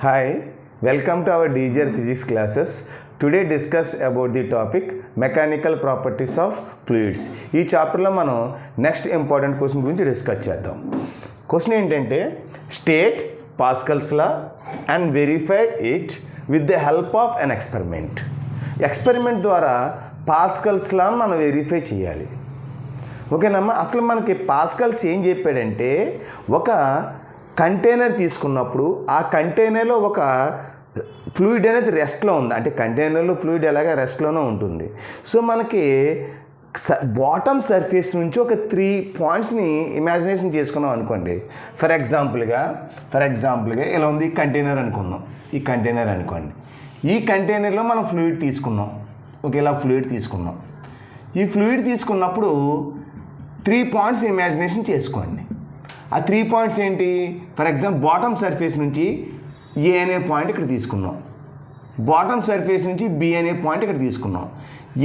Hi, welcome to our DGR physics classes. Today discuss about the topic mechanical properties of fluids. ఈ చాప్టర్లో మనం next important question గురించి discuss చేద్దాం. Question ఏంటంటే state Pascal's law and verify it with the help of an experiment. Experiment ద్వారా Pascal's లా మనం verify చేయాలి. ఓకేనమ్మా. అసలు మనకి పాస్కల్స్ ఏం చెప్పాడంటే ఒక కంటైనర్ తీసుకున్నప్పుడు ఆ కంటైనర్లో ఒక ఫ్లూయిడ్ అనేది రెస్ట్లో ఉంది. అంటే కంటైనర్లో ఫ్లూయిడ్ ఎలాగ రెస్ట్లోనే ఉంటుంది. సో మనకి బాటమ్ సర్ఫేస్ నుంచి ఒక 3 పాయింట్స్ని ఇమాజినేషన్ చేసుకున్నాం అనుకోండి. ఫర్ ఎగ్జాంపుల్గా ఇలా ఉంది కంటైనర్ అనుకున్నాం. ఈ కంటైనర్ అనుకోండి. ఈ కంటైనర్లో మనం ఫ్లూయిడ్ తీసుకున్నాం. ఇలా ఫ్లూయిడ్ తీసుకున్నాం. ఈ ఫ్లూయిడ్ తీసుకున్నప్పుడు 3 పాయింట్స్ ఇమాజినేషన్ చేసుకోండి. ఆ 3 పాయింట్స్ ఏంటి? ఫర్ ఎగ్జాంపుల్ బాటమ్ సర్ఫేస్ నుంచి ఏ అనే పాయింట్ ఇక్కడ తీసుకున్నాం. బాటమ్ సర్ఫేస్ నుంచి బి అనే పాయింట్ ఇక్కడ తీసుకున్నాం.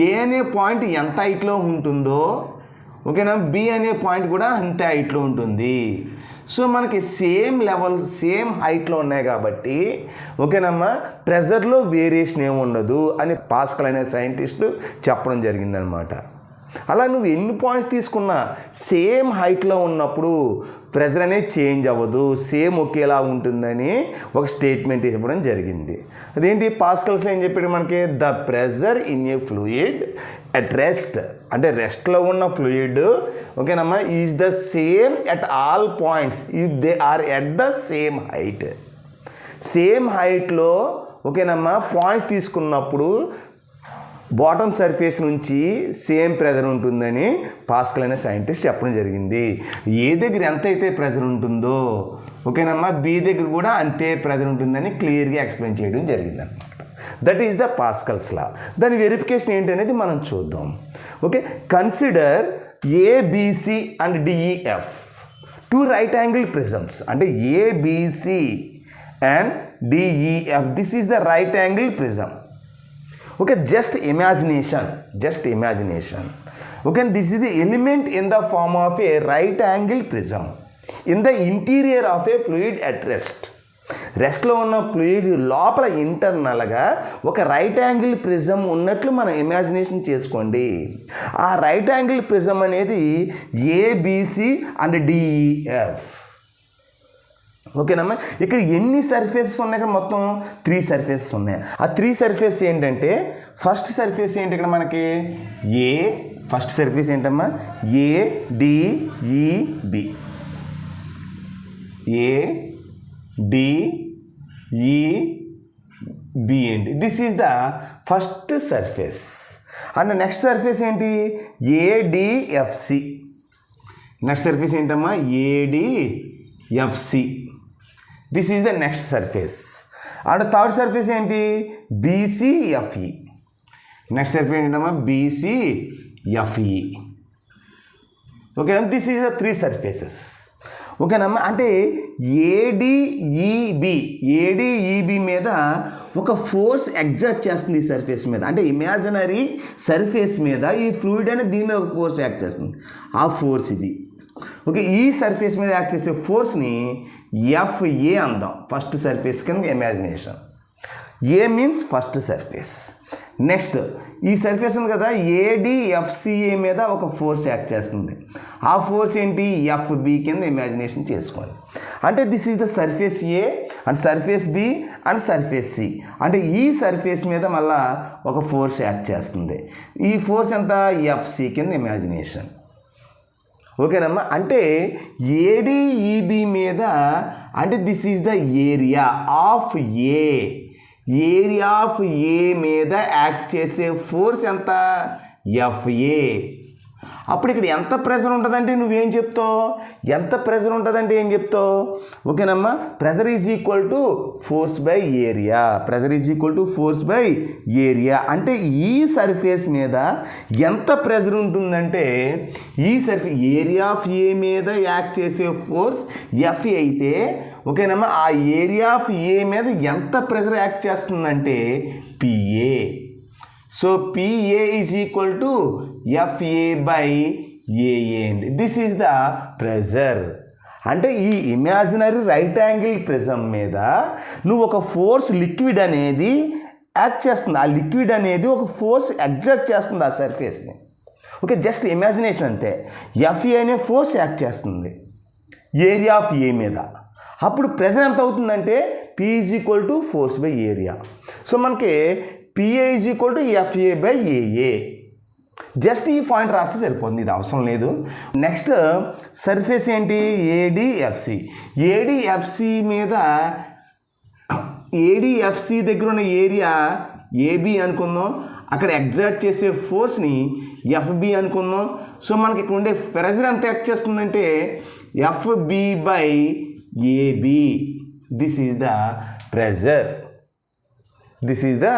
ఏ అనే పాయింట్ ఎంత హైట్లో ఉంటుందో ఓకేనా, బి అనే పాయింట్ కూడా అంతే హైట్లో ఉంటుంది. సో మనకి సేమ్ లెవెల్ సేమ్ హైట్లో ఉన్నాయి కాబట్టి ఓకేనమ్మా, ప్రెజర్లో వేరియేషన్ ఏమి ఉండదు అని పాస్కల్ అనే సైంటిస్ట్ చెప్పడం జరిగిందనమాట. అలా నువ్వు ఎన్ని పాయింట్స్ తీసుకున్నా సేమ్ హైట్లో ఉన్నప్పుడు ప్రెజర్ అనేది చేంజ్ అవ్వదు, సేమ్ ఒకేలా ఉంటుందని ఒక స్టేట్మెంట్ ఇవ్వడం జరిగింది. అదేంటి పాస్కల్స్లో ఏం చెప్పాడు మనకి? The pressure in a fluid at rest, అంటే రెస్ట్లో ఉన్న ఫ్లూయిడ్ ఓకేనమ్మా is the same at all points if they are at the same height. Same హైట్లో ఓకేనమ్మా పాయింట్స్ తీసుకున్నప్పుడు బాటమ్ సర్ఫేస్ నుంచి సేమ్ ప్రెజర్ ఉంటుందని పాస్కల్ అనే సైంటిస్ట్ చెప్పడం జరిగింది. ఏ దగ్గర ఎంత అయితే ప్రెజర్ ఉంటుందో ఓకేనమ్మా బి దగ్గర కూడా అంతే ప్రెజర్ ఉంటుందని క్లియర్గా ఎక్స్ప్లెయిన్ చేయడం జరిగింది అనమాట. That is the Pascal's law. దాని వెరిఫికేషన్ ఏంటనేది మనం చూద్దాం. Okay, consider ABC and DEF 2 right angle prisms. అంటే ABC and DEF this is the right angle prism. Okay, just imagination. Okay, this is the element in the form of a right angle prism in the interior of a fluid at rest. రెస్ట్లో ఉన్న fluid లోపల ఇంటర్నల్గా ఒక right angle prism ఉన్నట్లు మనం imagination చేసుకోండి. ఆ right angle prism అనేది ABC and DEF. ఓకేనమ్మా. ఇక్కడ ఎన్ని సర్ఫేసెస్ ఉన్నాయి? ఇక్కడ మొత్తం 3 సర్ఫేసెస్ ఉన్నాయి. ఆ 3 సర్ఫేస్ ఏంటంటే ఫస్ట్ సర్ఫేస్ ఏంటి ఇక్కడ మనకి? ఏ. ఫస్ట్ సర్ఫేస్ ఏంటమ్మా? ఏడిఈబి. ఏడిఈబి ఏంటి? This is the first surface. And next surface ఏంటి? ఏడిఎఫ్సి. నెక్స్ట్ సర్ఫేస్ ఏంటమ్మా? ADFC. This is the next surface. And third surface ఏంటి? బీసీఎఫ్ఈ. నెక్స్ట్ సర్ఫేస్ ఏంటమ్మా? బీసీఎఫ్ఈ. ఓకేనా. This is the 3 surfaces. ఓకేనమ్మా. అంటే ADEB మీద ఒక ఫోర్స్ ఎగ్జర్ట్ చేస్తుంది ఈ సర్ఫేస్ మీద. అంటే ఇమాజినరీ సర్ఫేస్ మీద ఈ ఫ్లూయిడ్ అనేది దీని మీద ఒక ఫోర్స్ యాక్ట్ చేస్తుంది. ఆ ఫోర్స్ ఇది. ఓకే, ఈ సర్ఫేస్ మీద యాక్ట్ చేసే ఫోర్స్ని ఎఫ్ఏ అందాం. ఫస్ట్ సర్ఫేస్ కింద ఇమాజినేషన్. ఏ మీన్స్ ఫస్ట్ సర్ఫేస్. నెక్స్ట్ ఈ సర్ఫేస్ ఉంది కదా, ఏడిఎఫ్సిఏ మీద ఒక ఫోర్స్ యాక్ట్ చేస్తుంది. ఆ ఫోర్స్ ఏంటి? ఎఫ్బి కింద ఇమాజినేషన్ చేసుకోవాలి. అంటే this is the surface A and surface B and surface C. అంటే ఈ సర్ఫేస్ మీద మళ్ళా ఒక ఫోర్స్ యాక్ట్ చేస్తుంది. ఈ ఫోర్స్ ఎంత? ఎఫ్సి కింద ఇమాజినేషన్. ఓకేనమ్మా. అంటే ఏడిఈబి మీద అంటే this is the area of A. Area of A మీద యాక్ట్ చేసే ఫోర్స్ ఎంత? ఎఫ్ఏ. అప్పుడు ఇక్కడ ఎంత ప్రెషర్ ఉంటుందంటే నువ్వేం చెప్తావు? ఎంత ప్రెషర్ ఉంటుందంటే ఏం చెప్తావు? ఓకేనమ్మా. Pressure is equal to force by area. Pressure is equal to force by area. అంటే ఈ సర్ఫేస్ మీద ఎంత ప్రెషర్ ఉంటుందంటే ఈ సర్ఫేస్ ఏరియా ఆఫ్ ఏ మీద యాక్ట్ చేసే ఫోర్స్ ఎఫ్ఏ అయితే ఓకేనమ్మా ఆ ఏరియా ఆఫ్ ఏ మీద ఎంత ప్రెషర్ యాక్ట్ చేస్తుందంటే PA. So PA is equal to FA by AA అండి. This is the pressure. అంటే ఈ ఇమాజినరీ రైట్ యాంగిల్ ప్రిజం మీద నువ్వు ఒక ఫోర్స్ లిక్విడ్ అనేది యాక్ట్ చేస్తుంది. ఆ లిక్విడ్ అనేది ఒక ఫోర్స్ ఎగ్జర్ట్ చేస్తుంది ఆ సర్ఫేస్ని. ఓకే, జస్ట్ ఇమాజినేషన్ అంతే. ఎఫ్ఏ అనే ఫోర్స్ యాక్ట్ చేస్తుంది ఏరియా ఆఫ్ ఏ మీద. అప్పుడు ప్రెజర్ ఎంత అవుతుందంటే P is equal to force by area. So మనకి PA is equal to FA by AA. Just ఈ పాయింట్ రాస్తే సరిపోతుంది, ఇది అవసరం లేదు. నెక్స్ట్ సర్ఫేస్ ఏంటి? ఏడిఎఫ్సి. ఏడిఎఫ్సి మీద ఏడిఎఫ్సి దగ్గర ఉన్న ఏరియా ఏబి అనుకుందాం. అక్కడ ఎగ్జర్ట్ చేసే ఫోర్స్ని ఎఫ్బి అనుకుందాం. సో మనకి ఇక్కడ ఉండే ప్రెజర్ ఎంత యాక్ట్ చేస్తుందంటే FB by AB. This is the pressure. This is the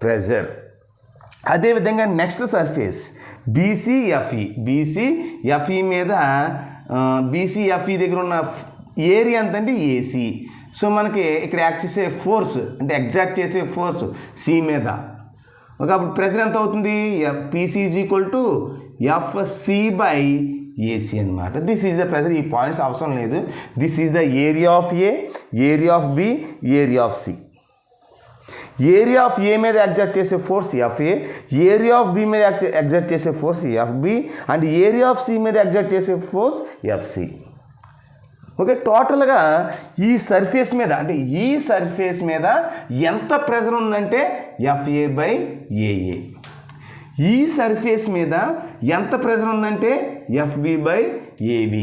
pressure. అదేవిధంగా నెక్స్ట్ సర్ఫేస్ బీసీఎఫ్ఈ. బీసీఎఫ్ఈ మీద బీసీఎఫ్ఈ దగ్గర ఉన్న ఏరియా ఎంత అంటే ఏసీ. సో మనకి ఇక్కడ యాక్ట్ చేసే ఫోర్స్ అంటే ఎగ్జాక్ట్ చేసే ఫోర్స్ సి మీద. ఓకే, అప్పుడు ప్రెజర్ ఎంత అవుతుంది? PC is equal to FC by AC అనమాట. This is the pressure. ఈ పాయింట్స్ అవసరం లేదు. This is the area of A, area of B, area of C. Area of A మీద exert చేసే force FA, area of B మీద exert చేసే force FB, and area of C మీద exert చేసే force FC. Okay, టోటల్గా ఈ surface మీద అంటే ఈ సర్ఫేస్ మీద ఎంత ప్రెజర్ ఉందంటే ఎఫ్ఏ బై ఏఏ. ఈ సర్ఫేస్ మీద ఎంత ప్రెజర్ ఉందంటే ఎఫ్బి బై ఏబి.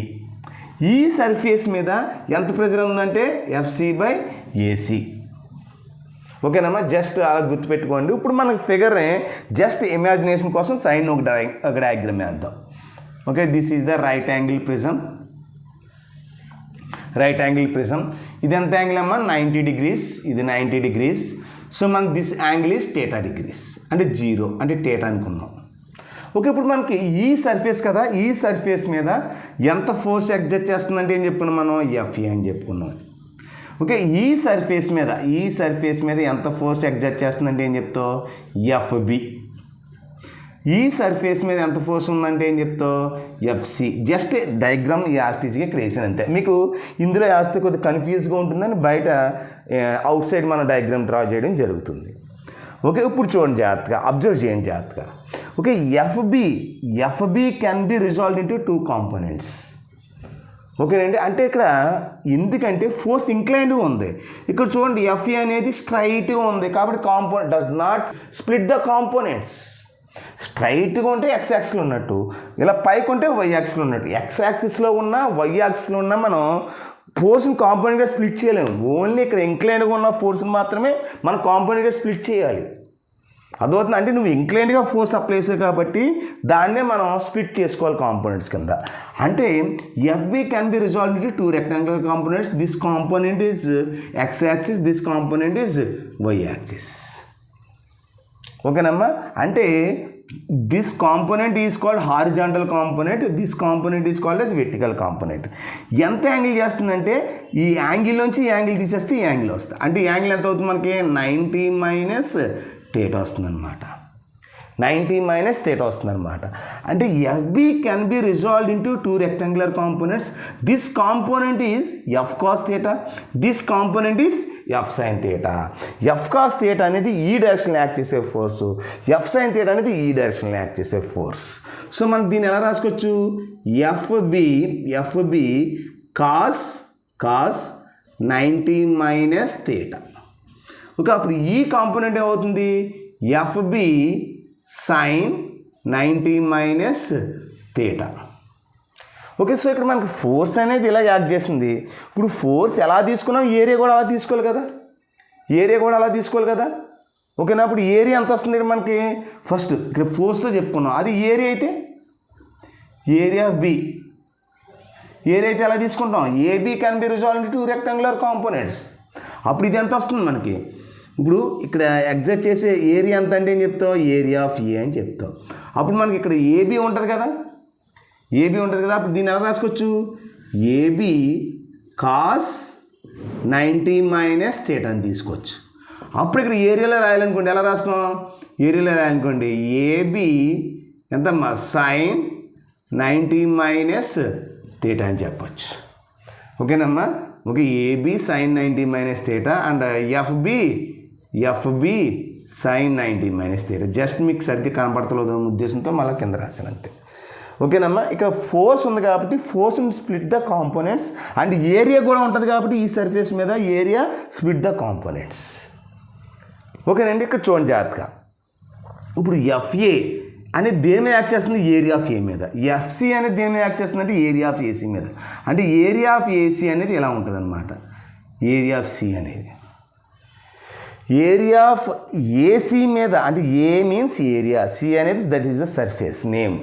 ఈ సర్ఫేస్ మీద ఎంత ప్రెజర్ ఉందంటే ఎఫ్సి బై ఏసి. ఓకేనమ్మా, జస్ట్ అలా గుర్తుపెట్టుకోండి. ఇప్పుడు మనకి ఫిగర్ని జస్ట్ ఇమాజినేషన్ కోసం సైన్ ఒక డయాగ్రామ్ వేద్దాం. Okay, this is the right angle prism. Right angle prism ఇది ఎంత యాంగిల్ అమ్మా? 90 degrees. ఇది 90 degrees. సో మనకి దిస్ యాంగిల్ ఈజ్ θ degrees అంటే 0 అంటే θ అనుకుందాం. ఓకే, ఇప్పుడు మనకి ఈ సర్ఫేస్ కదా, ఈ సర్ఫేస్ మీద ఎంత ఫోర్స్ ఎగ్జర్ట్ చేస్తుందంటే ఏం చెప్పుకున్నాం మనం? ఎఫ్ఏ అని చెప్పుకున్నాం. ఓకే, ఈ సర్ఫేస్ మీద ఎంత ఫోర్స్ ఎగ్జర్ట్ చేస్తుందంటే ఏం చెప్తావు? ఎఫ్బి. ఈ సర్ఫేస్ మీద ఎంత ఫోర్స్ ఉందంటే ఏం చెప్తావు? ఎఫ్సి. జస్ట్ డయాగ్రామ్ ఈ ఆస్టీజ్గా ఇక్కడ వేసాను అంతే. మీకు ఇందులో వేస్తే కొద్దిగా కన్ఫ్యూజ్గా ఉంటుందని బయట అవుట్ సైడ్ మన డయాగ్రామ్ డ్రా చేయడం జరుగుతుంది. ఓకే, ఇప్పుడు చూడండి జాగ్రత్తగా, అబ్జర్వ్ చేయండి జాగ్రత్తగా. Okay, FB can be resolved into 2 components. ఓకేనండి, అంటే ఇక్కడ ఎందుకంటే ఫోర్స్ ఇంక్లైన్డ్గా ఉంది. ఇక్కడ చూడండి ఎఫ్ఏ అనేది స్ట్రైట్గా ఉంది కాబట్టి component does not split the components. స్ట్రైట్గా ఉంటే ఎక్స్ యాక్సిస్లో ఉన్నట్టు, ఇలా పైకి ఉంటే వై యాక్సిస్లో ఉన్నట్టు. ఎక్స్ యాక్సిస్లో ఉన్న వై యాక్సిస్లో ఉన్న మనం ఫోర్స్ని కాంపోనెంట్గా స్ప్లిట్ చేయలేము. ఓన్లీ ఇక్కడ ఇంక్లైన్డ్గా ఉన్న ఫోర్స్ని మాత్రమే మనం కాంపోనెంట్గా స్ప్లిట్ చేయాలి. అదవుతుంది అంటే నువ్వు ఇంక్లైన్డ్గా ఫోర్స్ అప్లై చేసావు కాబట్టి దాన్నే మనం స్ప్లిట్ చేసుకోవాలి కాంపోనెంట్స్ కింద. అంటే FB can be resolved into 2 rectangular components. This component is X axis, this component is Y axis. ఓకేనమ్మా, అంటే this component is called horizontal component, this component is called as vertical component. ఎంత angle చేస్తుందంటే ఈ angle నుంచి ఈ angle తీసేస్తే ఈ angle వస్తుంది. అంటే ఈ యాంగిల్ ఎంత అవుతుంది మనకి? 90 మైనస్ θ వస్తుందన్నమాట. 90 మైనస్ θ వస్తుందన్నమాట. అంటే FB can be resolved into 2 rectangular components. This component is F cos θ, this component is F sine θ. F cos θ అనేది ఈ డైరెక్షన్లో యాక్ట్ చేసే ఫోర్సు, ఎఫ్ సైన్ θ అనేది ఈ డైరెక్షన్లో యాక్ట్ చేసే ఫోర్స్. సో మనం దీన్ని ఎలా రాసుకోవచ్చు? FB cos 90 minus θ. ఓకే, అప్పుడు ఈ కాంపోనెంట్ ఏమవుతుంది? FB sine 90 minus θ. Okay, so ఇక్కడ మనకి ఫోర్స్ అనేది ఇలా యాక్ట్ చేసింది. ఇప్పుడు ఫోర్స్ ఎలా తీసుకున్నాం? ఏరియా కూడా అలా తీసుకోవాలి కదా. ఓకేనా, అప్పుడు ఏరియా ఎంత వస్తుంది ఇక్కడ మనకి? ఫస్ట్ ఇక్కడ ఫోర్స్తో చెప్పుకున్నాం, అది ఏరియా అయితే ఏరియా బి. ఏరియా అయితే ఎలా తీసుకుంటాం? AB can be resolved into 2 rectangular components. అప్పుడు ఇది ఎంత వస్తుంది మనకి? ఇప్పుడు ఇక్కడ ఎగ్జర్ట్ చేసే ఏరియా ఎంత అంటే ఏం చెప్తావు? ఏరియా ఆఫ్ ఏ అని చెప్తావు. అప్పుడు మనకి ఇక్కడ ఏబి ఉంటుంది కదా, అప్పుడు దీన్ని ఎలా రాసుకోవచ్చు? ఏబి కాస్ 90 మైనస్ θ అని తీసుకోవచ్చు. అప్పుడు ఇక్కడ ఏరియాలో రాయాలనుకోండి, ఎలా రాస్తాం? ఏరియాలో రాయాలనుకోండి ఏబి ఎంతమ్మా? సైన్ 90 మైనస్ θ అని చెప్పచ్చు. ఓకేనమ్మా. Okay, AB sine 90 minus theta and FB sine 90 minus theta. Just మీకు సరిగ్గా కనపడతలేదు అనే ఉద్దేశంతో మళ్ళీ కింద రాశాను అంతే. ఓకేనమ్మా. ఇక్కడ ఫోర్స్ ఉంది కాబట్టి force split the components and area కూడా ఉంటుంది కాబట్టి ఈ సర్ఫేస్ మీద ఏరియా స్ప్లిట్ ద కాంపోనెంట్స్. ఓకేనండి. ఇక్కడ చూడండి జాగ్రత్తగా. ఇప్పుడు ఎఫ్ఏ అనేది దేని మీద యాక్ట్ చేస్తుంది? ఏరియా ఆఫ్ ఏ మీద. ఎఫ్సి అనేది దేని మీద యాక్ట్ చేస్తుంది అంటే ఏరియా ఆఫ్ ఏసీ మీద. అంటే ఏరియా ఆఫ్ ఏసీ అనేది ఇలా ఉంటుంది అనమాట. ఏరియా ఆఫ్ సి అనేది ఏరియా ఆఫ్ ఏసీ మీద, అంటే ఏ మీన్స్ ఏరియా, సి అనేది that is the surface name.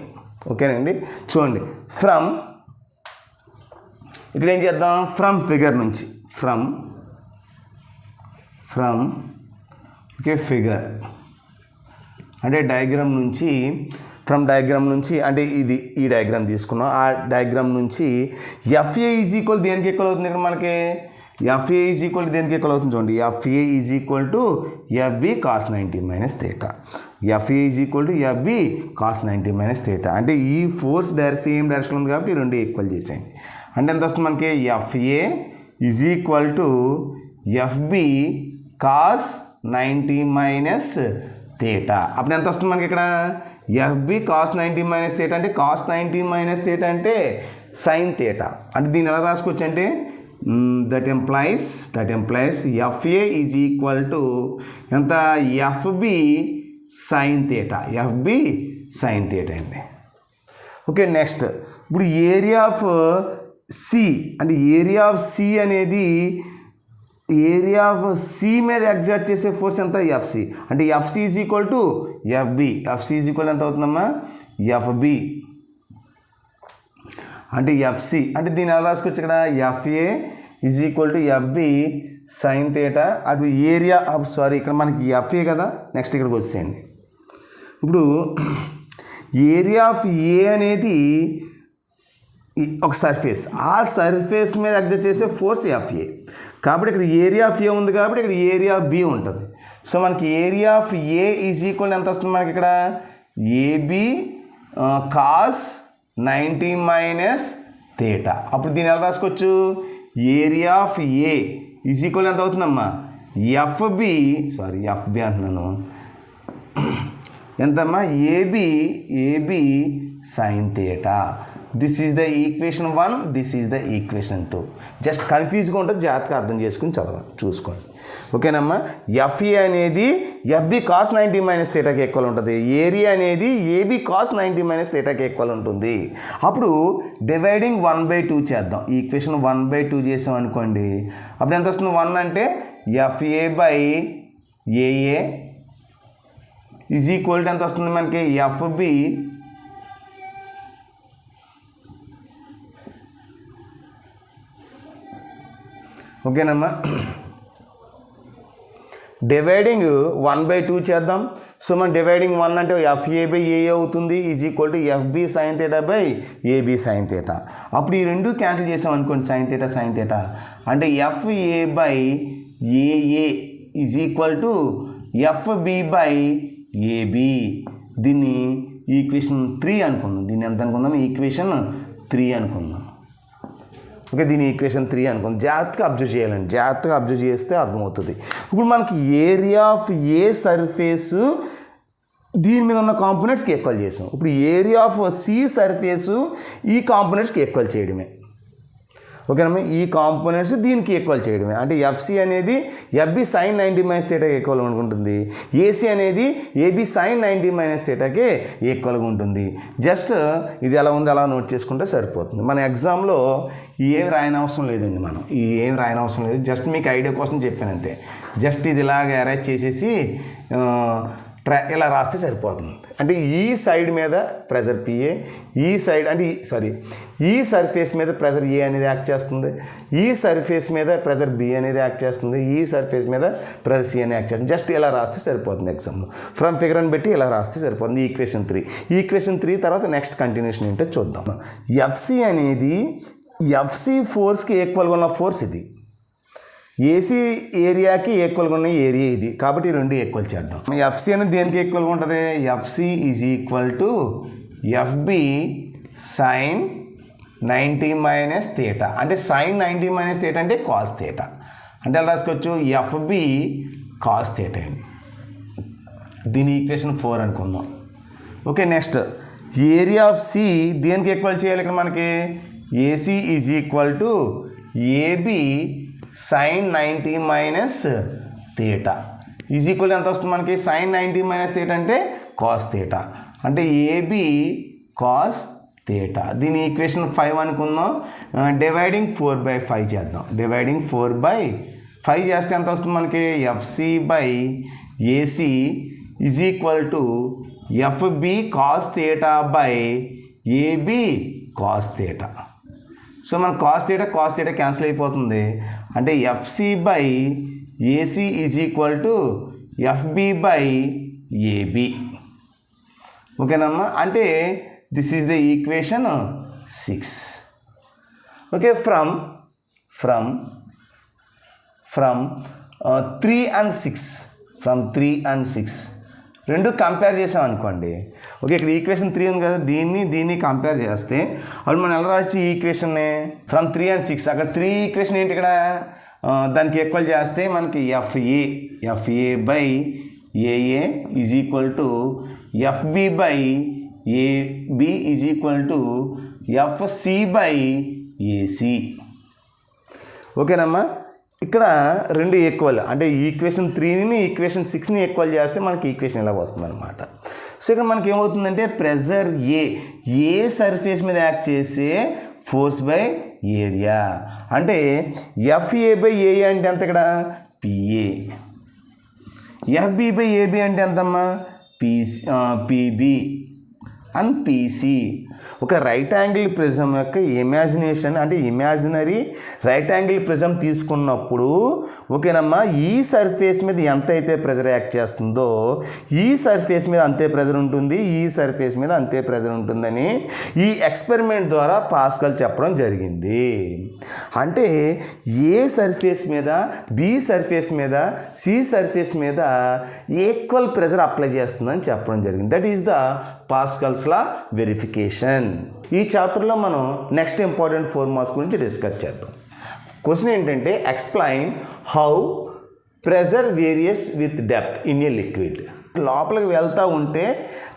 ఓకేనండి. చూడండి, ఫ్రమ్ ఇక్కడ ఏం చేద్దాం? ఫ్రమ్ ఫిగర్ నుంచి ఫ్రమ్ ఓకే ఫిగర్ అంటే డయాగ్రామ్ నుంచి, ఫ్రమ్ డయాగ్రామ్ నుంచి అంటే ఇది ఈ డయాగ్రామ్ తీసుకున్నాం. ఆ డయాగ్రామ్ నుంచి ఎఫ్ఏ ఈజ్ ఈక్వల్ దేనికి ఈక్వల్ అవుతుంది? ఇక్కడ మనకి ఎఫ్ఏ ఈజ్ ఈక్వల్ దేనికి ఈక్వల్ అవుతుంది చూడండి. FA is equal to FB cos 90 minus theta. FA is equal to FB cos 90 minus theta. అంటే ఈ ఫోర్స్ సేమ్ డైరెక్షన్ ఉంది కాబట్టి ఈ రెండు ఈక్వల్ చేసేయండి. అంటే ఎంత వస్తుంది మనకి? FA is equal to FB cos 90 minus theta. అప్పుడు ఎంత వస్తుంది మనకి ఇక్కడ? ఎఫ్బి కాస్ 90 మైనస్ థీటా అంటే కాస్ 90 మైనస్ థీటా అంటే సైన్ థీటా. అంటే దీన్ని ఎలా రాసుకోవచ్చు అంటే that implies FA is equal to ఎంత? FB sine theta. FB sine theta అండి. ఓకే, నెక్స్ట్ ఇప్పుడు ఏరియా ఆఫ్ సి అంటే ఏరియా ఆఫ్ సి అనేది ఏరియా ఆఫ్ సి మీద ఎగ్జాక్ట్ చేసే ఫోర్స్ ఎంత? ఎఫ్సి. అంటే FC is equal to FB. FC is equal ఎంత అవుతుందమ్మా? ఎఫ్బి అంటే ఎఫ్సి. అంటే దీన్ని ఎలా రాసుకోవచ్చు ఇక్కడ? FA is equal to FB sine theta. అటు ఏరియా ఆఫ్ ఇక్కడ మనకి ఎఫ్ఏ కదా. నెక్స్ట్ ఇక్కడికి వచ్చేయండి. ఇప్పుడు ఏరియా ఆఫ్ ఏ అనేది ఒక సర్ఫేస్, ఆ సర్ఫేస్ మీద ఎగ్జాక్ట్ చేసే ఫోర్స్ ఎఫ్ఏ. కాబట్టి ఇక్కడ ఏరియా ఆఫ్ ఏ ఉంది కాబట్టి ఇక్కడ ఏరియా ఆఫ్ బి ఉంటుంది. సో మనకి area of A is equal ఎంత వస్తుంది మనకి ఇక్కడ? AB cos 90 minus theta. అప్పుడు దీన్ని ఎలా రాసుకోవచ్చు? Area of A is equal ఎంత అవుతుందమ్మా? ఎఫ్బి అంటున్నాను ఎంతమ్మా? AB sine theta. This is the equation 1, this is the equation 2. Just కన్ఫ్యూజ్గా ఉంటుంది, జాగ్రత్తగా అర్థం చేసుకుని చూసుకోండి. ఓకేనమ్మా. ఎఫ్ఏ అనేది ఎఫ్బి కాస్ 90 మైనస్ థీటాకి ఈక్వల్ ఉంటుంది. ఏరియా అనేది ఏబి కాస్ 90 మైనస్ థీటాకి ఈక్వల్ ఉంటుంది. అప్పుడు డివైడింగ్ 1/2 చేద్దాం. ఈక్వేషన్ 1/2 చేసాం అనుకోండి. అప్పుడు ఎంత వస్తుంది? 1 అంటే FA by AA is equal to ఎంత వస్తుంది మనకి? ఎఫ్బి ఓకేనమ్మా. డివైడింగ్ 1/2 చేద్దాం. సో మనం డివైడింగ్ 1 అంటే ఎఫ్ఏ బై ఏఏ అవుతుంది is equal to FB sine theta by AB sine theta. అప్పుడు ఈ రెండు క్యాన్సిల్ చేసాం అనుకోండి, సైన్ థీటా అంటే FA by AA is equal to FB by AB. దీన్ని ఈక్వేషన్ 3 అనుకుందాం. దీన్ని ఎంత అనుకుందాం? ఈక్వేషన్ 3 అనుకుందాం. ఓకే, దీని ఈక్వేషన్ 3 అనుకుందాం. జాగ్రత్తగా అబ్జర్వ్ చేయాలండి. జాగ్రత్తగా అబ్జర్వ్ చేస్తే అర్థమవుతుంది. ఇప్పుడు మనకి ఏరియా ఆఫ్ ఏ సర్ఫేసు దీని మీద ఉన్న కాంపోనెంట్స్కి ఈక్వల్ చేసాం. ఇప్పుడు ఏరియా ఆఫ్ సి సర్ఫేసు ఈ కాంపోనెంట్స్కి ఈక్వల్ చేయడమే. ఓకేనమ్మా. ఈ కాంపోనెంట్స్ దీనికి ఈక్వల్ చేయడమే. అంటే ఎఫ్సి అనేది ఎఫ్బి సైన్ 90 మైనస్ థీటాకి ఈక్వల్గా ఉంటుంది. ఏసీ అనేది ఏబి సైన్ 90 మైనస్ థీటాకి ఈక్వల్గా ఉంటుంది. జస్ట్ ఇది ఎలా ఉంది అలా నోట్ చేసుకుంటే సరిపోతుంది. మన ఎగ్జామ్లో ఏం రాయని అవసరం లేదండి. మనం ఏం రాయని అవసరం లేదు. జస్ట్ మీకు ఐడియా కోసం చెప్పాను అంతే. జస్ట్ ఇది ఇలాగ అరేంజ్ చేసేసి ఇలా రాస్తే సరిపోతుంది. అంటే ఈ సైడ్ మీద ప్రెజర్ పిఏ, ఈ సైడ్ అంటే ఈ సర్ఫేస్ మీద ప్రెజర్ ఏ అనేది యాక్ట్ చేస్తుంది, ఈ సర్ఫేస్ మీద ప్రెజర్ బి అనేది యాక్ట్ చేస్తుంది, ఈ సర్ఫేస్ మీద ప్రెజర్ సి అనేది యాక్ట్ చేస్తుంది. జస్ట్ ఇలా రాస్తే సరిపోతుంది. ఎగ్జామ్లో ఫ్రమ్ ఫిగర్ అని పెట్టి ఇలా రాస్తే సరిపోతుంది. ఈక్వేషన్ 3. ఈక్వేషన్ 3 తర్వాత నెక్స్ట్ కంటిన్యూషన్ ఏంటో చూద్దాం. ఎఫ్సి అనేది ఎఫ్సి ఫోర్స్కి ఈక్వల్గా ఉన్న ఫోర్స్ ఇది. ఏసీ ఏరియాకి ఈక్వల్గా ఉన్న ఏరియా ఇది. కాబట్టి రెండు ఈక్వల్ చేద్దాం. ఎఫ్సి అనేది దేనికి ఈక్వల్గా ఉంటుంది? FC is equal to FB sine 90 minus theta అంటే సైన్ 90 మైనస్ థీటా అంటే కాస్ థీటా అంటే ఎలా రాసుకోవచ్చు ఎఫ్బి కాస్ థీటా అని. దీని ఈక్వేషన్ 4 అనుకుందాం. Okay next area of C దేనికి ఈక్వల్ చేయాలి ఇక్కడ మనకి AC is equal to AB sine 90 minus theta is equal ఎంత వస్తుంది మనకి సైన్ 90 మైనస్ థీటా అంటే కాస్ థీటా అంటే ఏబి కాస్ థీటా. దీని ఈక్వేషన్ 5 అనుకుందాం. డివైడింగ్ 4/5 చేద్దాం. డివైడింగ్ 4/5 చేస్తే ఎంత వస్తుంది మనకి FC by AC is equal to FB cos theta by AB cos theta. So మన కాస్ థీటా క్యాన్సిల్ అయిపోతుంది అంటే FC by AC is equal to FB by AB. ఓకేనమ్మా అంటే this is the equation 6. Okay from 3 and 6 from 3 and 6 రెండు compare చేసాం అనుకోండి. Okay ఇక్కడ equation 3 ఉంది కదా దీన్ని కంపేర్ చేస్తే అప్పుడు మనం ఎలా రాసి ఈక్వేషన్ని ఫ్రమ్ 3 and 6 అక్కడ 3 ఈక్వేషన్ ఏంటి ఇక్కడ దానికి ఈక్వల్ చేస్తే మనకి FA by AA is equal to FB by AB is equal to FC by AC. ఓకేనమ్మా ఇక్కడ రెండు ఈక్వల్ అంటే ఈక్వేషన్ 3ని ఈక్వేషన్ 6ని ఈక్వల్ చేస్తే మనకి ఈక్వేషన్ ఇలా వస్తుంది అనమాట. సో ఇక్కడ మనకి ఏమవుతుందంటే ప్రెజర్ ఏ సర్ఫేస్ మీద యాక్ట్ చేసే ఫోర్స్ బై ఏరియా అంటే ఎఫ్ఏ బై ఏఏ అంటే ఎంత ఇక్కడ పిఏ, ఎఫ్బి బై ఏబి అంటే ఎంతమ్మా పిబి అండ్ పీసీ. ఒక రైట్ యాంగిల్ ప్రిజం యొక్క ఇమాజినేషన్ అంటే ఇమాజినరీ రైట్ యాంగిల్ ప్రిజం తీసుకున్నప్పుడు ఓకేనమ్మా ఈ సర్ఫేస్ మీద ఎంత అయితే ప్రెజర్ యాక్ట్ చేస్తుందో ఈ సర్ఫేస్ మీద అంతే ప్రెజర్ ఉంటుంది, ఈ సర్ఫేస్ మీద అంతే ప్రెజర్ ఉంటుందని ఈ ఎక్స్పెరిమెంట్ ద్వారా పాస్కల్ చెప్పడం జరిగింది. అంటే ఏ సర్ఫేస్ మీద బి సర్ఫేస్ మీద సి సర్ఫేస్ మీద ఈక్వల్ ప్రెజర్ అప్లై చేస్తుందని చెప్పడం జరిగింది. That is the Pascal's law verification. ఈ చాప్టర్లో మనం నెక్స్ట్ ఇంపార్టెంట్ ఫార్ములాస్ గురించి డిస్కస్ చేద్దాం. క్వశ్చన్ ఏంటంటే explain how pressure various with depth in a liquid. లోపలికి వెళ్తూ ఉంటే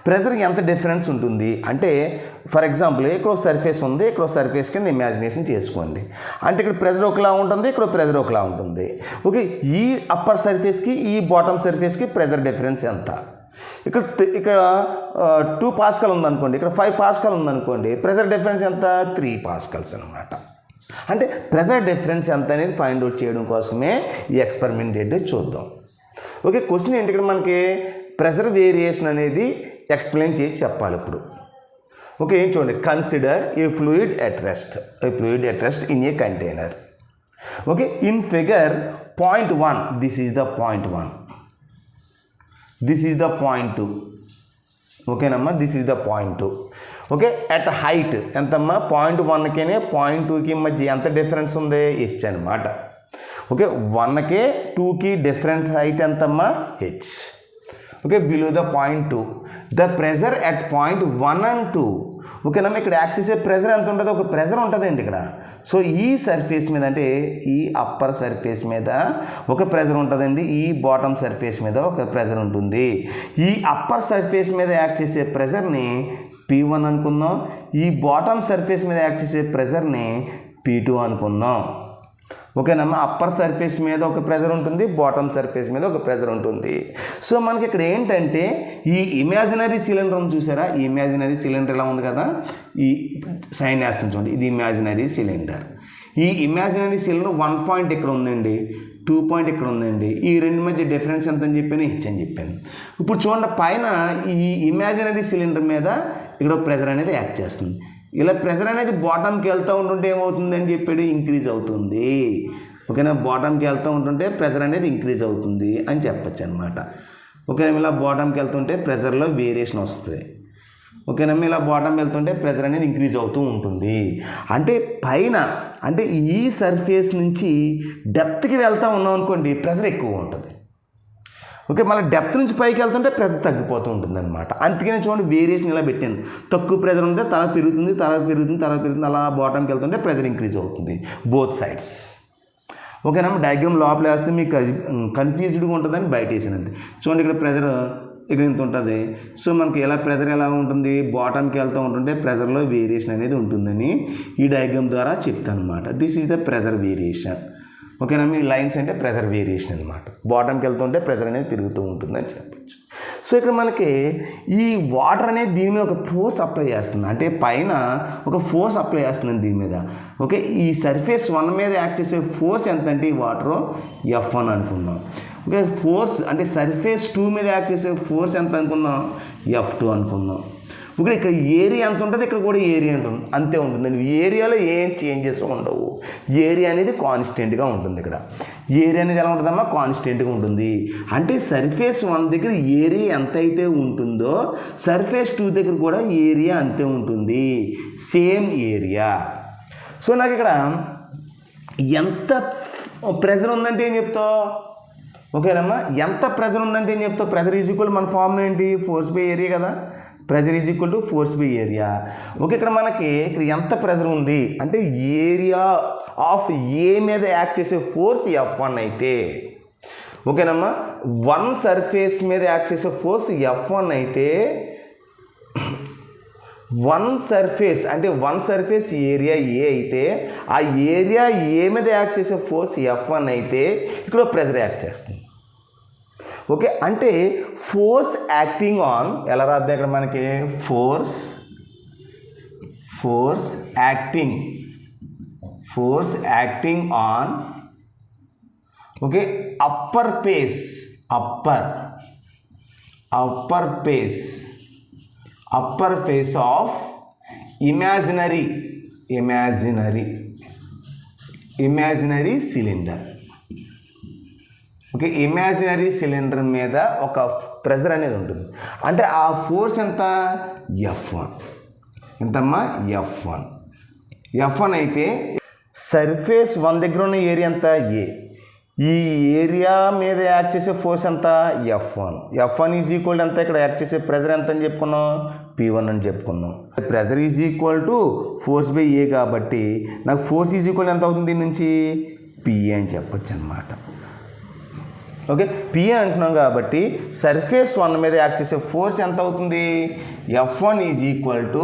ప్రెజర్కి ఎంత డిఫరెన్స్ ఉంటుంది అంటే ఫర్ ఎగ్జాంపుల్ ఇక్కడ సర్ఫేస్ ఉంది, ఇక్కడ సర్ఫేస్ కింద ఇమాజినేషన్ చేసుకోండి. అంటే ఇక్కడ ప్రెజర్ ఒకలా ఉంటుంది, ఇక్కడ ప్రెజర్ ఒకలా ఉంటుంది. ఓకే ఈ అప్పర్ సర్ఫేస్కి ఈ బాటమ్ సర్ఫేస్కి ప్రెజర్ డిఫరెన్స్ ఎంత? ఇక్కడ 2 పాస్కల్ ఉందనుకోండి, ఇక్కడ 5 పాస్కల్ ఉందనుకోండి, ప్రెజర్ డిఫరెన్స్ ఎంత 3 పాస్కల్స్ అనమాట. అంటే ప్రెజర్ డిఫరెన్స్ ఎంత అనేది ఫైండ్ అవుట్ చేయడం కోసమే ఈ ఎక్స్పెరిమెంట్ ఏంటో చూద్దాం. ఓకే క్వశ్చన్ ఏంటి ఇక్కడ మనకి ప్రెజర్ వేరియేషన్ అనేది ఎక్స్ప్లెయిన్ చేసి చెప్పాలి ఇప్పుడు. ఓకే ఏం చూడండి consider A fluid at rest in a container. Okay in figure point 1 this is the point 1, this is the point 2. ఓకేనమ్మా this is the point 2. Okay at height ఎంతమ్మా point 1కి point 2కి మధ్య ఎంత డిఫరెన్స్ ఉంది H అనమాట. Okay 1కి 2కి డిఫరెంట్ హైట్ ఎంతమ్మా H. Okay below the point 2 the pressure at point 1 and 2. ఓకేనమ్మా ఇక్కడ యాక్ట్ చేసే ప్రెజర్ ఎంత ఉంటుంది? ఒక ప్రెజర్ ఉంటుందండి ఇక్కడ. సో ఈ సర్ఫేస్ మీద అంటే ఈ అప్పర్ సర్ఫేస్ మీద ఒక ప్రెజర్ ఉంటుందండి, ఈ బాటమ్ సర్ఫేస్ మీద ఒక ప్రెజర్ ఉంటుంది. ఈ అప్పర్ సర్ఫేస్ మీద యాక్ట్ చేసే ప్రెజర్ని P1 అనుకుందాం, ఈ బాటమ్ సర్ఫేస్ మీద యాక్ట్ చేసే ప్రెజర్ని P2 అనుకుందాం. ఓకేనమ్మా అప్పర్ సర్ఫేస్ మీద ఒక ప్రెజర్ ఉంటుంది, బాటమ్ సర్ఫేస్ మీద ఒక ప్రెజర్ ఉంటుంది. సో మనకి ఇక్కడ ఏంటంటే ఈ ఇమాజినరీ సిలిండర్ ఉంది చూసారా, ఈ ఇమాజినరీ సిలిండర్ ఇలా ఉంది కదా, ఈ సైన్ వేస్తుంది చూడండి, ఇది ఇమాజినరీ సిలిండర్. ఈ ఇమాజినరీ సిలిండర్ 1 పాయింట్ ఇక్కడ ఉందండి, 2 పాయింట్ ఇక్కడ ఉందండి, ఈ రెండు మధ్య డిఫరెన్స్ ఎంత అని చెప్పాను హెచ్ అని చెప్పాను. ఇప్పుడు చూడండి పైన ఈ ఇమాజినరీ సిలిండర్ మీద ఇక్కడ ప్రెజర్ అనేది యాక్ట్ చేస్తుంది. ఇలా ప్రెజర్ అనేది బాటమ్కి వెళ్తూ ఉంటుంటే ఏమవుతుంది అని చెప్పాడు ఇంక్రీజ్ అవుతుంది. ఓకేనా బాటమ్కి వెళ్తూ ఉంటుంటే ప్రెజర్ అనేది ఇంక్రీజ్ అవుతుంది అని చెప్పచ్చు అనమాట. ఓకేనా ఇలా బాటమ్కి వెళ్తుంటే ప్రెజర్లో వేరియేషన్ వస్తుంది. ఓకేనా ఇలా బాటమ్ వెళ్తుంటే ప్రెజర్ అనేది ఇంక్రీజ్ అవుతూ ఉంటుంది. అంటే పైన అంటే ఈ సర్ఫేస్ నుంచి డెప్త్కి వెళ్తూ ఉన్నాం అనుకోండి ప్రెజర్ ఎక్కువ ఉంటుంది. ఓకే, మళ్ళీ డెప్త్ నుంచి పైకి వెళ్తుంటే ప్రెజర్ తగ్గిపోతూ ఉంటుంది అనమాట. అందుకనే చూడండి వేరియేషన్ ఇలా పెట్టాను. తక్కువ ప్రెజర్ ఉంటే తర్వాత పెరుగుతుంది, అలా బాటంకి వెళ్తుంటే ప్రెజర్ ఇంక్రీజ్ అవుతుంది బోత్ సైడ్స్. ఓకేనా, డయాగ్రామ్ లోపల వేస్తే మీకు కన్ఫ్యూజ్డ్గా ఉంటుందని బయట వేసినది. చూడండి ఇక్కడ ప్రెజర్ ఇక్కడ ఇంత ఉంటుంది. సో మనకి ఎలా ప్రెజర్ ఎలా ఉంటుంది, బాటంకి వెళ్తూ ఉంటుంటే ప్రెజర్లో వేరియేషన్ అనేది ఉంటుందని ఈ డయాగ్రామ్ ద్వారా చెప్తాను అనమాట. This is the pressure variation. ఓకేనా, మీ లైన్స్ అంటే ప్రెజర్ వేరియేషన్ అనమాట. బాటంకి వెళ్తుంటే ప్రెజర్ అనేది పెరుగుతూ ఉంటుందని చెప్పచ్చు. సో ఇక్కడ మనకి ఈ వాటర్ అనేది దీని మీద ఒక ఫోర్స్ అప్లై చేస్తుంది, అంటే పైన ఒక ఫోర్స్ అప్లై చేస్తుంది దీని మీద. ఓకే, ఈ సర్ఫేస్ 1 మీద యాక్ట్ చేసే ఫోర్స్ ఎంత అంటే ఈ వాటర్ F1 అనుకుందాం. ఓకే, ఫోర్స్ అంటే సర్ఫేస్ 2 మీద యాక్ట్ చేసే ఫోర్స్ ఎంత అనుకుందాం, F2 అనుకుందాం. ఓకే, ఇక్కడ ఏరియా ఎంత ఉంటుంది, ఇక్కడ కూడా ఏరియా ఉంటుంది, అంతే ఉంటుందండి. ఏరియాలో ఏం చేంజెస్ ఉండవు, ఏరియా అనేది కాన్స్టెంట్గా ఉంటుంది. ఇక్కడ ఏరియా అనేది ఎలా ఉంటుందమ్మా, కాన్స్టెంట్గా ఉంటుంది. అంటే సర్ఫేస్ 1 దగ్గర ఏరియా ఎంత అయితే ఉంటుందో సర్ఫేస్ 2 దగ్గర కూడా ఏరియా అంతే ఉంటుంది, సేమ్ ఏరియా. సో నాకు ఇక్కడ ఎంత ప్రెజర్ ఉందంటే ఏం చెప్తావు, ఓకేనమ్మా, ఎంత ప్రెజర్ ఉందంటే ఏం చెప్తావు, ప్రెజర్ ఈజ్ ఈక్వల్ మన ఫార్ములా ఏంటి, ఫోర్స్ బై ఏరియా కదా, pressure is equal to force by area. Okay, ఇక్కడ మనకి ఇక్కడ ఎంత ప్రెజర్ ఉంది అంటే ఏరియా ఆఫ్ ఏ మీద యాక్ట్ చేసే ఫోర్స్ F1 అయితే, ఓకేనమ్మా, 1 సర్ఫేస్ మీద యాక్ట్ చేసే ఫోర్స్ F1 అయితే 1 సర్ఫేస్ అంటే 1 సర్ఫేస్ ఏరియా ఏ అయితే ఆ ఏరియా ఏ మీద యాక్ట్ చేసే ఫోర్స్ F1 అయితే ఇక్కడ ప్రెజర్ యాక్ట్ చేస్తుంది. ఓకే, అంటే ఫోర్స్ యాక్టింగ్ ఆన్ ఎలా రాద్దాం ఇక్కడ మనకి, force acting on okay upper face of imaginary cylinder. Okay, imaginary cylinder మీద ఒక ప్రెజర్ అనేది ఉంటుంది, అంటే ఆ ఫోర్స్ ఎంత, F1. ఎంతమ్మా, F1 అయితే సర్ఫేస్ 1 దగ్గర ఉన్న ఏరియా ఎంత, ఏ. ఈ ఏరియా మీద యాక్ట్ చేసే ఫోర్స్ ఎంత, F1 ఈజ్ ఈక్వల్ ఎంత, ఇక్కడ యాక్ట్ చేసే ప్రెజర్ ఎంత అని చెప్పుకున్నాం, P1 అని చెప్పుకున్నాం. Pressure is equal to force by A కాబట్టి నాకు ఫోర్స్ ఈజ్ ఈక్వల్ ఎంత అవుతుంది, దీని నుంచి PA అని చెప్పొచ్చు అనమాట. ఓకే, PA అంటున్నాం కాబట్టి సర్ఫేస్ 1 మీద యాక్ట్ చేసే ఫోర్స్ ఎంత అవుతుంది, F1 is equal to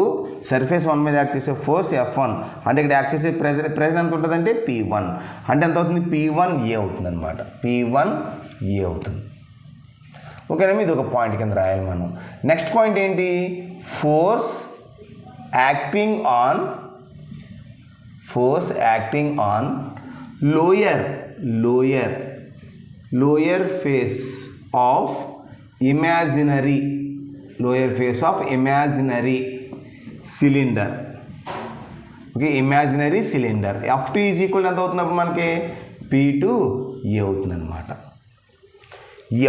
surface 1 మీద యాక్ట్ చేసే ఫోర్స్ F1 అంటే ఇక్కడ యాక్ట్ చేసే ప్రెజర్ ఎంత ఉంటుందంటే P1 అంటే ఎంత అవుతుంది, P1A అవుతుంది అనమాట, P1A అవుతుంది. ఓకేనా, ఇది ఒక పాయింట్ కింద రాయాలి మనం. నెక్స్ట్ పాయింట్ ఏంటి, force acting on lower face of imaginary cylinder. Okay, imaginary cylinder F2 is equal ఎంత అవుతున్నప్పుడు మనకి P2A అవుతుంది అనమాట.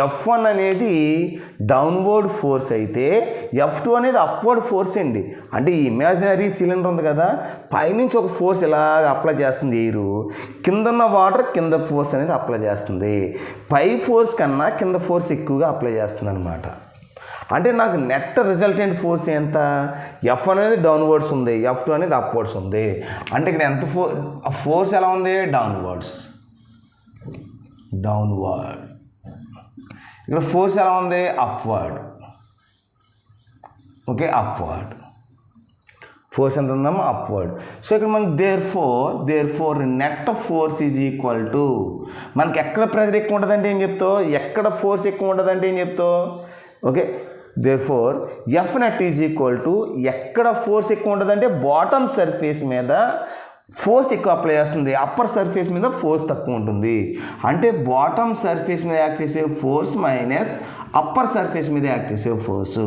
F1 అనేది డౌన్వర్డ్ ఫోర్స్ అయితే F2 అనేది అప్వర్డ్ ఫోర్స్ అండి. అంటే ఈ ఇమాజినరీ సిలిండర్ ఉంది కదా, పైనుంచి ఒక ఫోర్స్ ఇలా అప్లై చేస్తుంది ఎయిర్, కింద ఉన్న వాటర్ కింద ఫోర్స్ అనేది అప్లై చేస్తుంది. పై ఫోర్స్ కన్నా కింద ఫోర్స్ ఎక్కువగా అప్లై చేస్తుంది అనమాట. అంటే నాకు నెట్ రిజల్టెంట్ ఫోర్స్ ఎంత, F1 అనేది డౌన్వర్డ్స్ ఉంది, F2 అనేది అప్వర్డ్స్ ఉంది. అంటే ఇక్కడ ఎంత ఫోర్స్ ఎలా ఉంది, డౌన్వర్డ్. ఇక్కడ ఫోర్స్ ఎలా ఉంది, అప్వర్డ్. ఓకే, అప్వర్డ్ ఫోర్స్ ఎంత ఉందమ్మా, అప్వర్డ్. సో ఇక్కడ మనకి therefore net force is equal to మనకి ఎక్కడ ప్రెజర్ ఎక్కువ ఉంటుందంటే ఏం చెప్తావు, ఎక్కడ ఫోర్స్ ఎక్కువ ఉంటుందంటే ఏం చెప్తావు. Okay, therefore F net is equal to ఎక్కడ ఫోర్స్ ఎక్కువ ఉంటుందంటే బాటమ్ సర్ఫేస్ మీద ఫోర్స్ ఎక్కువ అప్లై చేస్తుంది, అప్పర్ సర్ఫేస్ మీద ఫోర్స్ తక్కువ ఉంటుంది. అంటే బాటమ్ సర్ఫేస్ మీద యాక్ట్ చేసే ఫోర్స్ మైనస్ అప్పర్ సర్ఫేస్ మీద యాక్ట్ చేసే ఫోర్సు.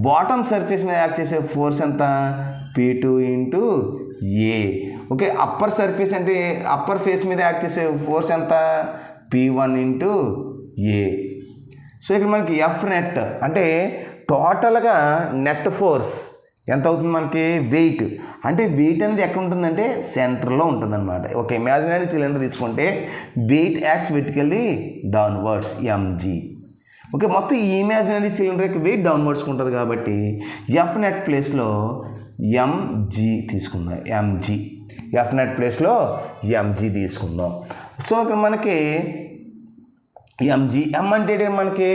బాటమ్ సర్ఫేస్ మీద యాక్ట్ చేసే ఫోర్స్ ఎంత, P2 into A. Okay, upper surface అంటే అప్పర్ ఫేస్ మీద యాక్ట్ చేసే ఫోర్స్ ఎంత, P1 ఇంటూ A. సో ఇక్కడ మనకి F నెట్ అంటే టోటల్గా నెట్ ఫోర్స్ ఎంత అవుతుంది మనకి, వెయిట్. అంటే వెయిట్ అనేది ఎక్కడ ఉంటుందంటే సెంటర్లో ఉంటుందన్నమాట. ఒక ఇమాజినరీ సిలిండర్ తీసుకుంటే weight acts vertically downwards mg. Okay, మొత్తం ఈ ఇమాజినరీ సిలిండర్ యొక్క వెయిట్ డౌన్వర్డ్స్కి ఉంటుంది కాబట్టి ఎఫ్ నెట్ ప్లేస్లో ఎంజీ తీసుకుందాం. ఎఫ్ నెట్ ప్లేస్లో ఎంజీ తీసుకుందాం. సో ఇక్కడ మనకి ఎంజీ, ఎం అంటే మనకి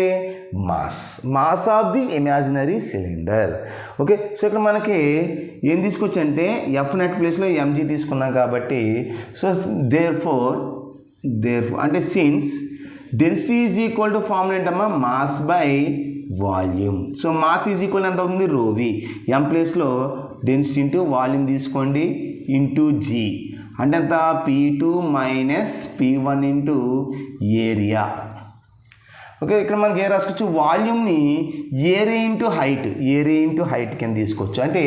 mass of the imaginary cylinder. Okay, so ఇక్కడ మనకి ఏం తీసుకొచ్చి అంటే ఎఫ్ నెట్ ప్లేస్లో ఎంజీ తీసుకున్నాం కాబట్టి సో దేర్ ఫోర్ అంటే since density is equal to formula ఏంటమ్మా, mass by volume. So mass is equal ఎంత అవుతుంది, రోవి. ఎం ప్లేస్లో డెన్సిటీ ఇంటూ వాల్యూమ్ తీసుకోండి ఇంటూ జీ అంటే ఎంత, P2 minus P1 into area. Okay, ఇక్కడ మనకి ఏ రాసుకోవచ్చు, వాల్యూమ్ని ఏరియా ఇంటూ హైట్ కింద తీసుకోవచ్చు. అంటే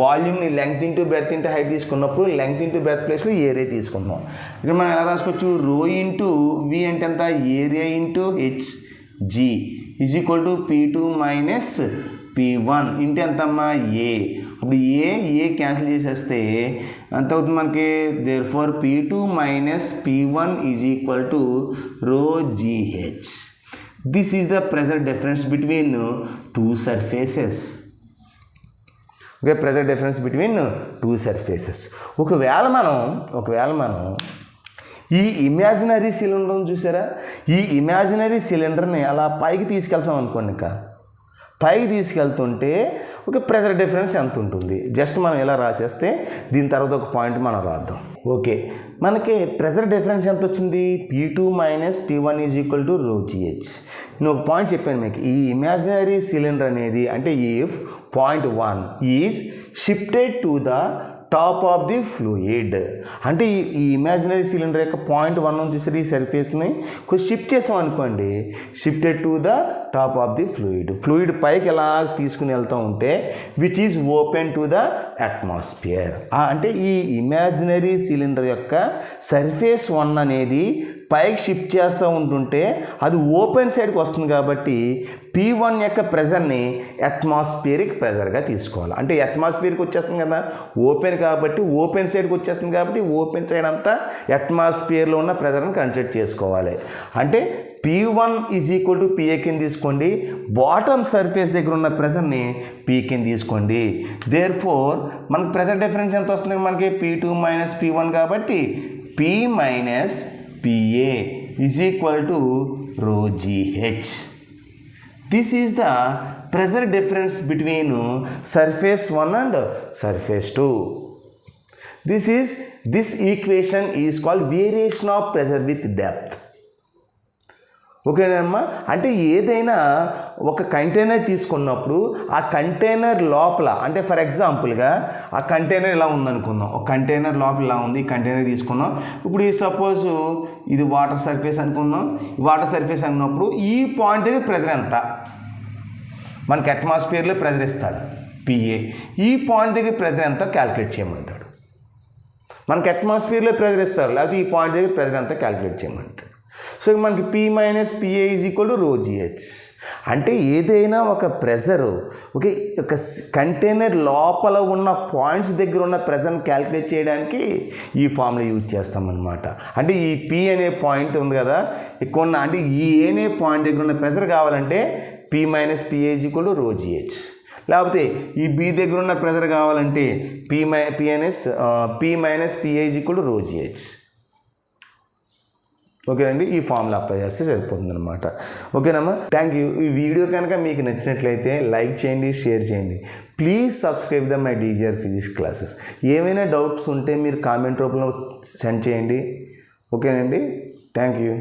వాల్యూమ్ని length into breadth into height తీసుకున్నప్పుడు లెంగ్త్ ఇంటూ బ్రెడ్త్ ప్లేస్లో ఏరియా తీసుకుంటాం. ఇక్కడ మనం ఎలా రాసుకోవచ్చు, రో ఇంటూ వి అంటే ఎంత, area into HG is equal to P2 minus P1 into ఎంతమ్మా, ఏ. అప్పుడు ఏ క్యాన్సిల్ చేసేస్తే ఎంత అవుతుంది మనకి, therefore P2 minus P1 is equal to rho GH. This is the pressure difference between two surfaces. Okay, pressure difference between two surfaces. ఒకవేళ మనం ఈ imaginary సిలిండర్ని చూసారా, ఈ ఇమాజినరీ సిలిండర్ని అలా పైకి తీసుకెళ్తాం అనుకోండి. ఇంకా పైకి తీసుకెళ్తుంటే ఒక ప్రెషర్ డిఫరెన్స్ ఎంత ఉంటుంది, జస్ట్ మనం ఇలా రాసేస్తే దీని తర్వాత ఒక పాయింట్ మనం రాద్దాం. ఓకే, మనకి ప్రెషర్ డిఫరెన్స్ ఎంత వచ్చింది, P2 minus P1 is equal to rho GH. నేను ఒక పాయింట్ చెప్పాను మీకు, ఈ ఇమాజినరీ సిలిండర్ అనేది అంటే if point 1 is shifted to the top of the fluid, అంటే ఈ ఇమాజినరీ సిలిండర్ యొక్క పాయింట్ 1 చూసారు, ఈ సర్ఫేస్ని కొంచెం షిఫ్ట్ చేసాం అనుకోండి, shifted to the top of the fluid పైకి ఎలా తీసుకుని వెళ్తూ ఉంటే which is open to the atmosphere. అంటే ఈ ఇమాజినరీ సిలిండర్ యొక్క సర్ఫేస్ 1 అనేది పైకి షిఫ్ట్ చేస్తూ ఉంటుంటే అది ఓపెన్ సైడ్కి వస్తుంది కాబట్టి P1 యొక్క ప్రెజర్ని అట్మాస్ఫియరిక్ ప్రెజర్గా తీసుకోవాలి. అంటే అట్మాస్ఫియర్కి వచ్చేస్తుంది కదా, ఓపెన్ కాబట్టి ఓపెన్ సైడ్కి వచ్చేస్తుంది కాబట్టి ఓపెన్ సైడ్ అంతా అట్మాస్ఫియర్లో ఉన్న ప్రెజర్ని కన్సిడర్ చేసుకోవాలి. అంటే P1 is equal to PA కింద తీసుకోండి, బాటమ్ సర్ఫేస్ దగ్గర ఉన్న ప్రెజర్ని P కింద తీసుకోండి. దేర్ ఫోర్ మనకి ప్రెజర్ డిఫరెన్స్ ఎంత వస్తుంది, మనకి P2 మైనస్ P1 కాబట్టి P minus PA is equal to rho GH. This is the pressure difference between surface 1 and surface 2. This equation is called variation of pressure with depth. ఓకేనమ్మా, అంటే ఏదైనా ఒక container తీసుకున్నప్పుడు ఆ కంటైనర్ లోపల, అంటే for ఎగ్జాంపుల్గా ఆ కంటైనర్ ఇలా ఉందనుకుందాం, ఒక కంటైనర్ లోపల ఇలా ఉంది, ఈ కంటైనర్ తీసుకున్నాం. ఇప్పుడు ఈ సపోజ్ ఇది వాటర్ సర్ఫేస్ అనుకుందాం. వాటర్ సర్ఫేస్ అన్నప్పుడు ఈ పాయింట్ దగ్గర ప్రెజర్ ఎంత, మనకి అట్మాస్ఫియర్లో ప్రెజర్ ఇస్తాడు PA, ఈ పాయింట్ దగ్గర ప్రెజర్ ఎంత క్యాలిక్యులేట్ చేయమంటాడు. మనకి అట్మాస్ఫియర్లో ప్రెజర్ ఇస్తారు, లేకపోతే ఈ పాయింట్ దగ్గర ప్రెజర్ ఎంత క్యాలిక్యులేట్ చేయమంటాడు. సో మనకి P minus PA is equal to rho GH. అంటే ఏదైనా ఒక ప్రెజరు ఓకే ఒక కంటైనర్ లోపల ఉన్న పాయింట్స్ దగ్గర ఉన్న ప్రెజర్ని క్యాలిక్యులేట్ చేయడానికి ఈ ఫార్ములా యూజ్ చేస్తామన్నమాట. అంటే ఈ P అనే పాయింట్ ఉంది కదా, ఎక్కువ ఉన్న అంటే ఈ A అనే పాయింట్ దగ్గర ఉన్న ప్రెజర్ కావాలంటే P minus PA is equal to rho GH. లేకపోతే ఈ B దగ్గర ఉన్న ప్రెజర్ కావాలంటే P minus PA is equal to rho GH. ఓకేనండి, ఈ ఫార్ములా అప్లై చేస్తే సరిపోతుంది అనమాట. ఓకేనమ్మా, థ్యాంక్ యూ. ఈ వీడియో కనుక మీకు నచ్చినట్లయితే లైక్ చేయండి, షేర్ చేయండి. Please subscribe the my DGR physics classes. ఏమైనా డౌట్స్ ఉంటే మీరు కామెంట్ రూపంలో సెండ్ చేయండి. ఓకేనండి, థ్యాంక్ యూ.